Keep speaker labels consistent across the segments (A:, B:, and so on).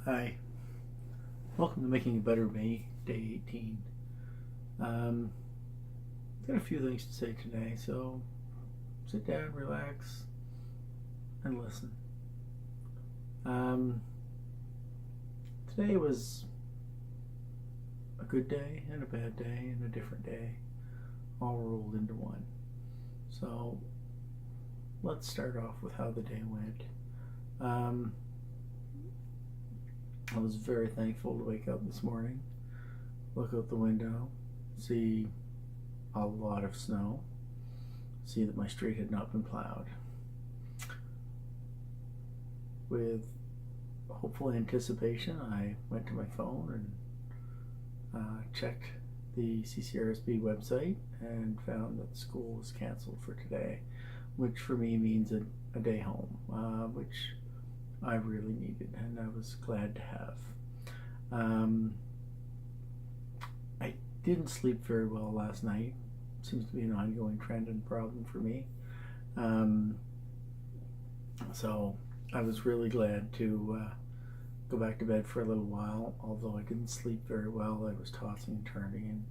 A: Hi, welcome to Making a Better Me, Day 18. Got a few things to say today, so sit down, relax, and listen. Um, Today was a good day and a bad day and a different day, all rolled into one. So let's start off with how the day went. Um, I was very thankful to wake up this morning, look out the window, see a lot of snow, see that my street had not been plowed. With hopeful anticipation, I went to my phone and checked the CCRSB website and found that school was canceled for today, which for me means a day home, which I really needed and I was glad to have. I didn't sleep very well last night. Seems to be an ongoing trend and problem for me. So I was really glad to go back to bed for a little while, although I didn't sleep very well. I was tossing and turning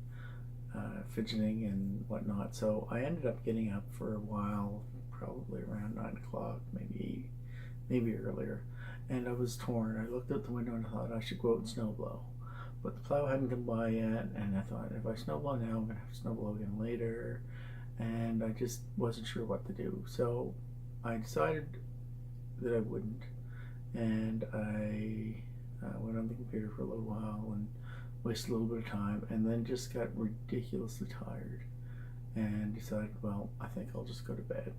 A: and fidgeting and whatnot. So I ended up getting up for a while, probably around 9 o'clock, maybe earlier. And I was torn. I looked out the window and I thought I should go out and snowblow. But the plow hadn't come by yet, and I thought if I snowblow now, I'm going to have to snowblow again later. And I just wasn't sure what to do. So I decided that I wouldn't. And I went on the computer for a little while and wasted a little bit of time, and then just got ridiculously tired and decided, well, I think I'll just go to bed.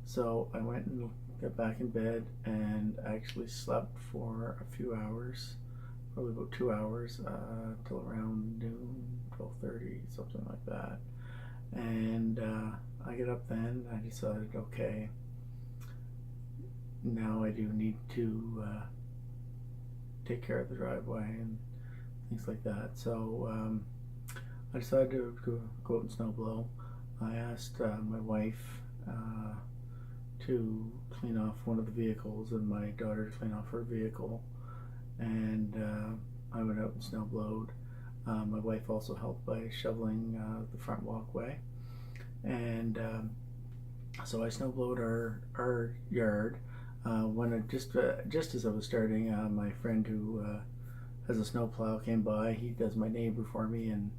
A: So I went and got back in bed and actually slept for a few hours, probably about 2 hours, till around noon, 12:30, something like that. And I get up then, and I decided, okay, now I do need to take care of the driveway and things like that. So I decided to go out and snowblow. I asked my wife to clean off one of the vehicles and my daughter to clean off her vehicle, and I went out and snowblowed. My wife also helped by shoveling the front walkway, and so I snowblowed our yard. When just as I was starting, my friend who has a snowplow came by. He does my neighbor for me, and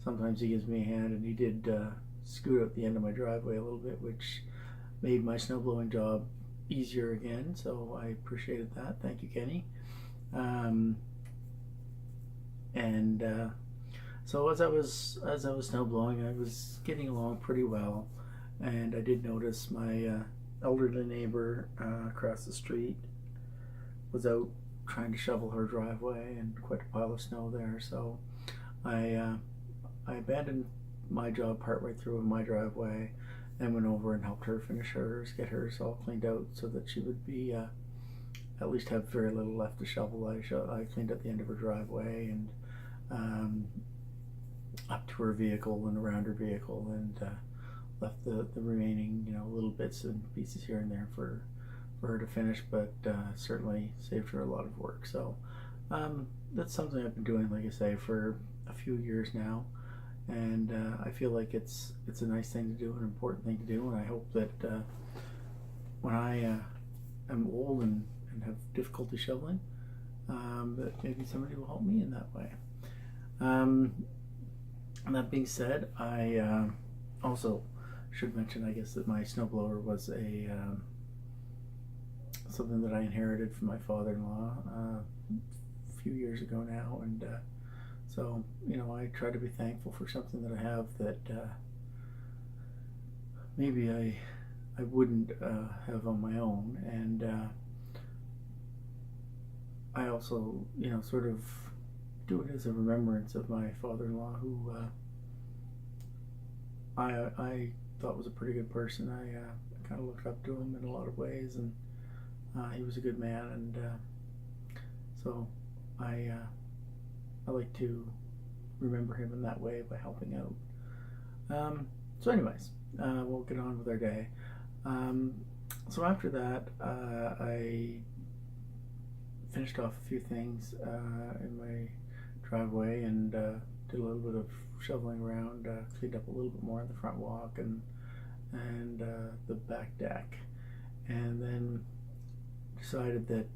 A: sometimes he gives me a hand. And he did scoot out the end of my driveway a little bit, which made my snowblowing job easier again. So I appreciated that. Thank you, Kenny. So as I was snowblowing, I was getting along pretty well, and I did notice my elderly neighbor across the street was out trying to shovel her driveway, and quite a pile of snow there. So I abandoned my job partway through in my driveway and went over and helped her finish hers, get hers all cleaned out so that she would be at least have very little left to shovel. I cleaned up the end of her driveway and up to her vehicle and around her vehicle, and left the remaining little bits and pieces here and there for her to finish, but certainly saved her a lot of work. So that's something I've been doing, like I say, for a few years now, and I feel like it's a nice thing to do, an important thing to do, and I hope that when I am old and have difficulty shoveling, that maybe somebody will help me in that way. That being said, I also should mention, I guess, that my snowblower was something that I inherited from my father-in-law a few years ago now, and so I try to be thankful for something that I have that maybe I wouldn't have on my own, and I also sort of do it as a remembrance of my father-in-law, who I thought was a pretty good person. I kind of looked up to him in a lot of ways, and he was a good man, and so I like to remember him in that way by helping out. So anyways, we'll get on with our day. So after that, I finished off a few things in my driveway and did a little bit of shoveling around, cleaned up a little bit more on the front walk and the back deck, and then decided that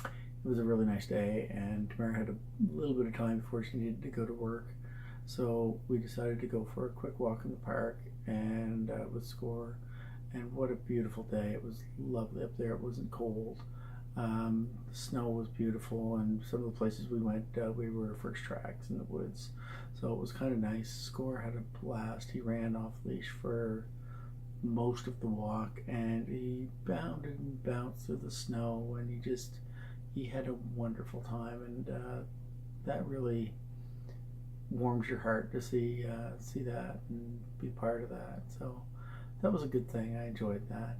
A: it was a really nice day, and Tamara had a little bit of time before she needed to go to work, so we decided to go for a quick walk in the park and with Score. And what a beautiful day. It was lovely up there. It wasn't cold. The snow was beautiful, and some of the places we went, we were first tracks in the woods, so it was kind of nice. Score had a blast. He ran off leash for most of the walk, and he bounded and bounced through the snow, and he had a wonderful time, and that really warms your heart to see that and be part of that. So that was a good thing. I enjoyed that.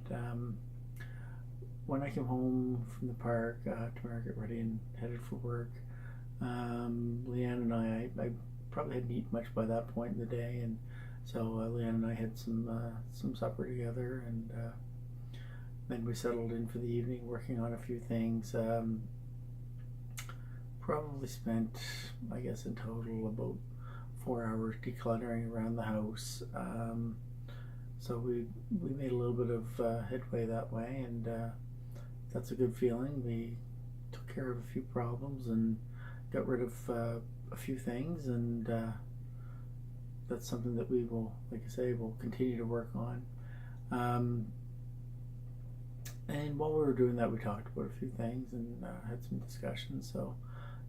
A: When I came home from the park, Tamara got ready and headed for work. Leanne and I probably hadn't eaten much by that point in the day, and so Leanne and I had some supper together, and then we settled in for the evening, working on a few things. Probably spent, I guess, in total about 4 hours decluttering around the house. So we made a little bit of headway that way, and that's a good feeling. We took care of a few problems and got rid of a few things, and that's something that we will, like I say, will continue to work on. And while we were doing that, we talked about a few things and had some discussions. So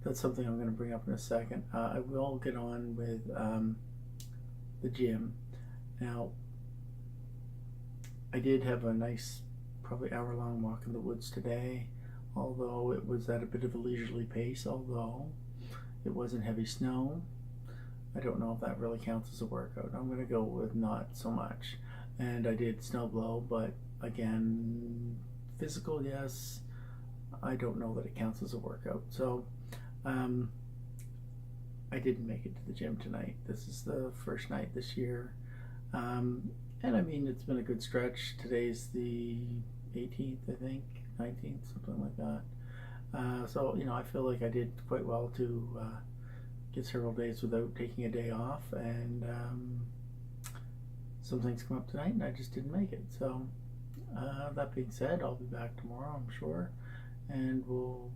A: that's something I'm going to bring up in a second. I will get on with the gym. Now, I did have a nice, probably hour-long walk in the woods today, although it was at a bit of a leisurely pace, although it wasn't heavy snow. I don't know if that really counts as a workout. I'm going to go with not so much. And I did snow blow, but again, physical, yes. I don't know that it counts as a workout. So I didn't make it to the gym tonight. This is the first night this year. And I mean, it's been a good stretch. Today's the 18th, I think, 19th, something like that. So, I feel like I did quite well to get several days without taking a day off. And some things come up tonight, and I just didn't make it. So, that being said, I'll be back tomorrow, I'm sure. And we'll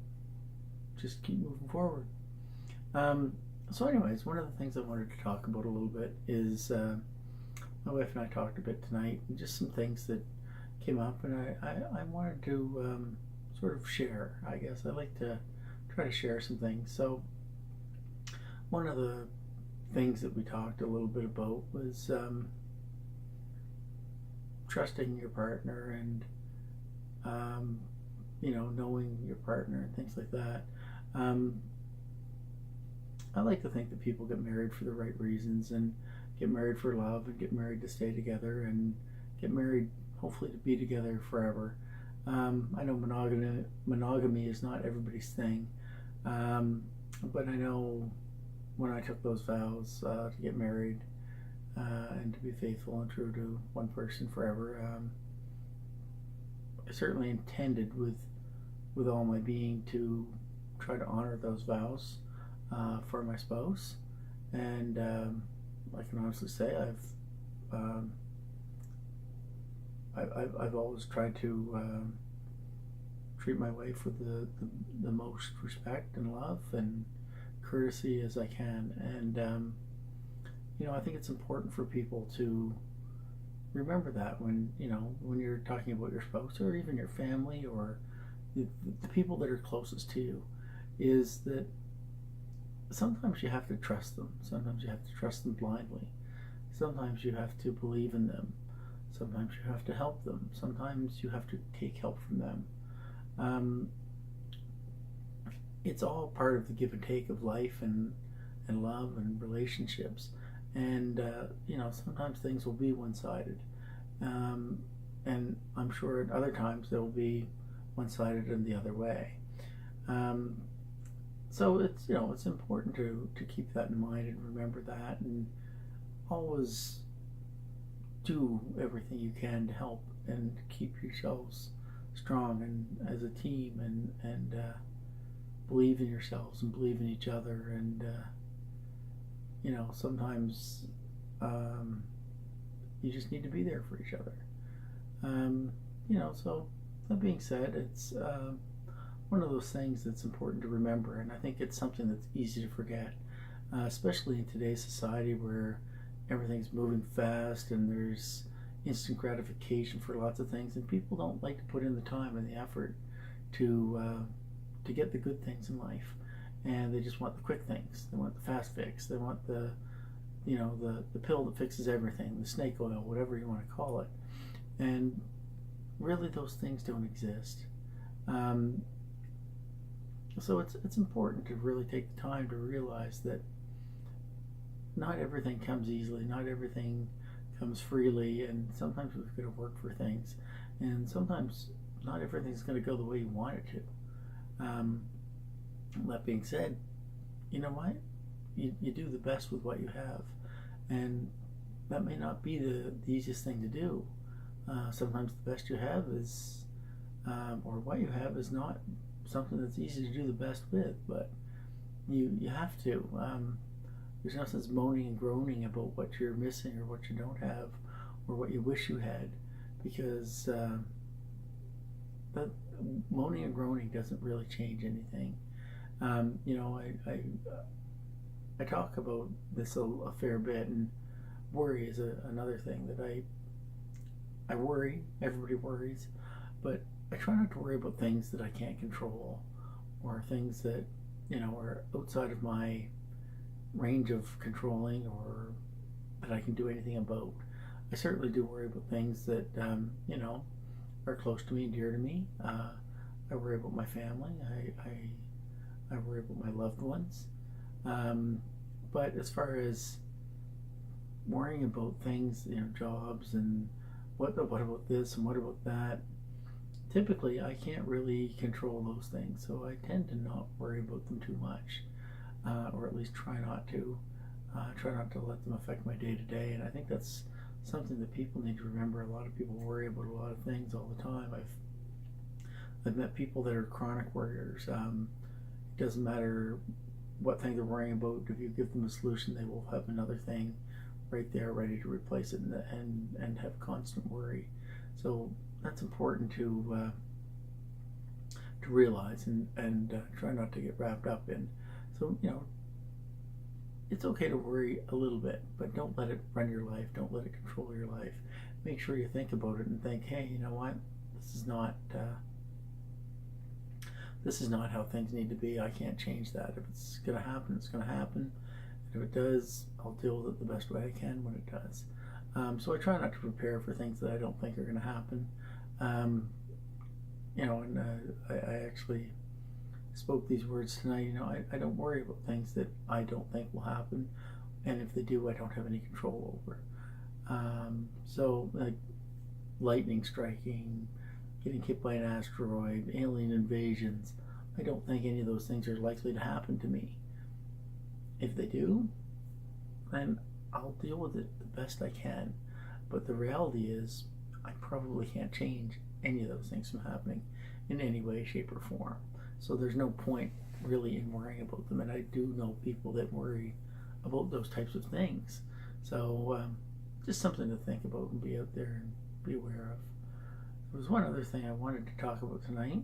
A: just keep moving forward. So anyways, one of the things I wanted to talk about a little bit is my wife and I talked a bit tonight, and just some things that came up, and I wanted to sort of share. I guess I like to try to share some things. So one of the things that we talked a little bit about was trusting your partner and knowing your partner and things like that. I like to think that people get married for the right reasons, and get married for love, and get married to stay together, and get married hopefully to be together forever. I know monogamy is not everybody's thing, but I know when I took those vows to get married and to be faithful and true to one person forever, I certainly intended with all my being to try to honor those vows for my spouse. And I can honestly say I've always tried to treat my wife with the most respect and love and courtesy as I can. And I think it's important for people to remember that when you're talking about your spouse or even your family or the people that are closest to you, is that sometimes you have to trust them. Sometimes you have to trust them blindly. Sometimes you have to believe in them. Sometimes you have to help them. Sometimes you have to take help from them. It's all part of the give and take of life and love and relationships. And sometimes things will be one-sided. And I'm sure at other times there will be one-sided in the other way. So it's important to keep that in mind and remember that, and always do everything you can to help and keep yourselves strong and as a team, and believe in yourselves and believe in each other. And sometimes you just need to be there for each other. So that being said, it's one of those things that's important to remember, and I think it's something that's easy to forget, especially in today's society where everything's moving fast and there's instant gratification for lots of things, and people don't like to put in the time and the effort to get the good things in life, and they just want the quick things. They want the fast fix. They want the pill that fixes everything, the snake oil, whatever you want to call it. And really, those things don't exist. So it's important to really take the time to realize that not everything comes easily, not everything comes freely, and sometimes we've got to work for things, and sometimes not everything's going to go the way you want it to. That being said, you know what? You do the best with what you have, and that may not be the easiest thing to do. Sometimes the best you have is, or what you have is not something that's easy to do the best with, but you have to. There's no sense moaning and groaning about what you're missing or what you don't have or what you wish you had, because that moaning and groaning doesn't really change anything. I talk about this a fair bit, and worry is another thing that I worry. Everybody worries, but I try not to worry about things that I can't control or things that are outside of my range of controlling or that I can do anything about. I certainly do worry about things that are close to me and dear to me. I worry about my family. I worry about my loved ones. But as far as worrying about things, jobs and what about this and what about that, typically I can't really control those things, so I tend to not worry about them too much, or at least try not to let them affect my day-to-day. And I think that's something that people need to remember. A lot of people worry about a lot of things all the time. I've met people that are chronic worriers. It doesn't matter what thing they're worrying about. If you give them a solution, they will have another thing right there ready to replace it, and have constant worry. So that's important to realize and try not to get wrapped up in. So it's okay to worry a little bit, but don't let it run your life. Don't let it control your life. Make sure you think about it and think, hey, you know what? This is not how things need to be. I can't change that. If it's going to happen, it's going to happen. If it does, I'll deal with it the best way I can when it does. So I try not to prepare for things that I don't think are going to happen. I actually spoke these words tonight. I don't worry about things that I don't think will happen, and if they do, I don't have any control over. So like lightning striking, getting hit by an asteroid, alien invasions, I don't think any of those things are likely to happen to me. If they do, then I'll deal with it the best I can. But the reality is, I probably can't change any of those things from happening in any way, shape, or form. So there's no point really in worrying about them. And I do know people that worry about those types of things. So just something to think about and be out there and be aware of. There was one other thing I wanted to talk about tonight.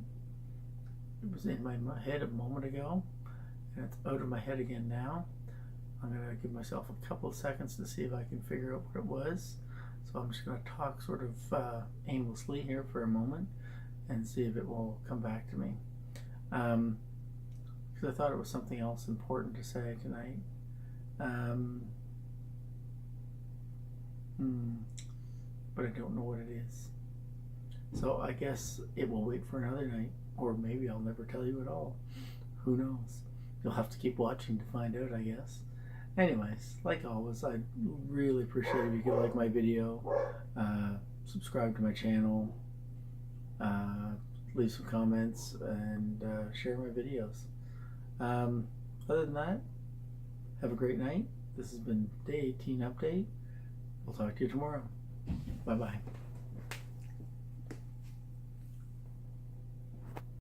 A: It was in my head a moment ago, and it's out of my head again now. I'm going to give myself a couple of seconds to see if I can figure out what it was. So I'm just going to talk sort of aimlessly here for a moment and see if it will come back to me. Because I thought it was something else important to say tonight. But I don't know what it is. So I guess it will wait for another night, or maybe I'll never tell you at all. Who knows? You'll have to keep watching to find out, I guess. Anyways, like always, I'd really appreciate it if you could like my video, subscribe to my channel, leave some comments, and share my videos. Other than that, have a great night. This has been Day 18 Update. We'll talk to you tomorrow. Bye-bye.